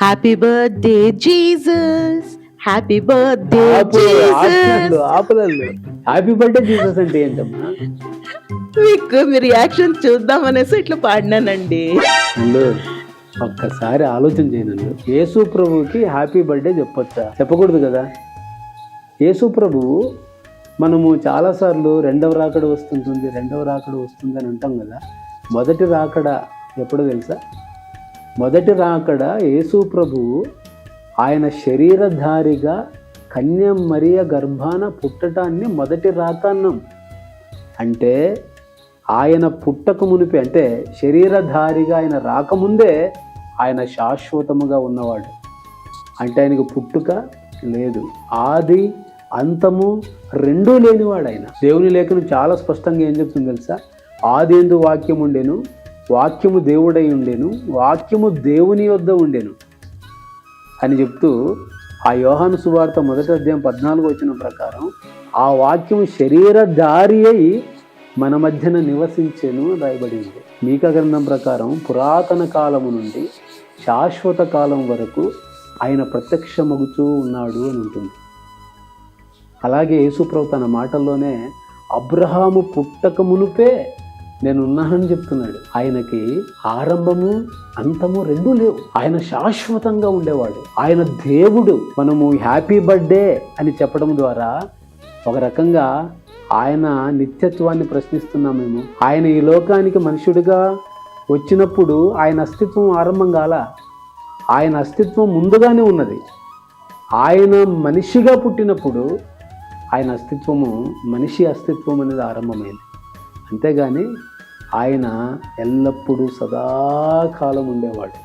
Happy birthday Jesus, happy birthday ఆపలల్లు happy birthday Jesus అంటే ఏంటమ్మా? మీకు మీ రియాక్షన్ చూద్దాం అనేసి ఇట్లా పాడినానండి. అల్లు ఒక్కసారి ఆలోచన చేయను. యేసు ప్రభువుకి హ్యాపీ బర్త్డే చెప్పొచ్చా? చెప్పకూడదు కదా. యేసు ప్రభువు మనము చాలాసార్లు రెండవ రాకడ వస్తుంటుంది అని అంటాం కదా. మొదటి రాకడ ఎప్పుడో తెలుసా? మొదటి రాకడ యేసు ప్రభువు ఆయన శరీరధారిగా కన్య మరియ గర్భాన పుట్టటాన్ని మొదటి రాకన్నం. అంటే ఆయన పుట్టక మునిపే, అంటే శరీరధారిగా ఆయన రాకముందే ఆయన శాశ్వతముగా ఉన్నవాడు. అంటే ఆయనకు పుట్టుక లేదు, ఆది అంతము రెండూ లేనివాడు ఆయన. దేవుని లేఖనం చాలా స్పష్టంగా ఏం చెప్తుంది తెలుసా? ఆదియందు వాక్యం ఉండెను, వాక్యము దేవుడై ఉండెను, వాక్యము దేవుని యొద్ద ఉండెను అని చెప్తూ ఆ యోహాను సువార్త 1వ అధ్యాయం 14వ వచనం ప్రకారం ఆ వాక్యము శరీరధారి అయి మన మధ్యన నివసించెను రాయబడి ఉంది. మీకా గ్రంథం ప్రకారం పురాతన కాలము నుండి శాశ్వత కాలం వరకు ఆయన ప్రత్యక్షమగుతూ ఉన్నాడు అని ఉంటుంది. అలాగే యేసుప్రభు తన మాటల్లోనే అబ్రహాము పుట్టక మునుపే నేనున్నానని చెప్తున్నాడు. ఆయనకి ఆరంభము అంతము రెండూ లేవు. ఆయన శాశ్వతంగా ఉండేవాడు, ఆయన దేవుడు. మనము హ్యాపీ బర్త్డే అని చెప్పడం ద్వారా ఒక రకంగా ఆయన నిత్యత్వాన్ని ప్రశ్నిస్తున్నామేమో. ఆయన ఈ లోకానికి మనుషుడిగా వచ్చినప్పుడు ఆయన అస్తిత్వం ఆరంభం కాల, ఆయన అస్తిత్వం ముందుగానే ఉన్నది. ఆయన మనిషిగా పుట్టినప్పుడు ఆయన అస్తిత్వము, మనిషి అస్తిత్వం అనేది ఆరంభమైంది. అంతేగాని ఆయన ఎల్లప్పుడూ సదాకాలం ఉండేవాడు.